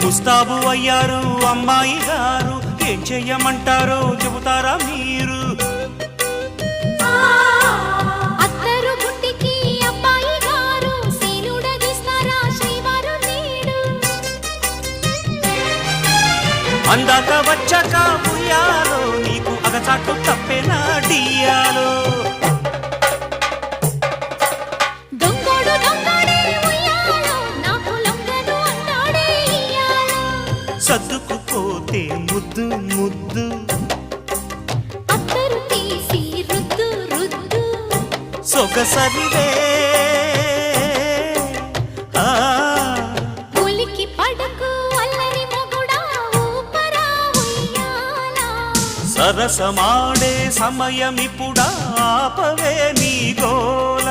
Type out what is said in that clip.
ముస్తాబు అయ్యారు అమ్మాయి గారు, ఏం చెయ్యమంటారో చెబుతారా మీరు? అత్తరు బుట్టికి అబ్బాయి గారు సీలుడగిస్తారా శ్రీవారు నేడు? అందాక వచ్చాక ఉయ్యాలో నీకు అగచాటు తప్పేనా డియాలో? దొంగోడు దొంగడే ఉయ్యాలో నాకు లొంగను అన్నాడే ఇయ్యాలో. సర్దుకుపోతే ముద్దు ముద్దు అత్తరు తీసి రుద్దు రుద్దు సొగసరివే ఉలికి పడకు అల్లరి మొగుడా ఊపరా ఉయ్యాలా. సరసమాడే సమయమిప్పుడా, ఆపవే నీ గోల.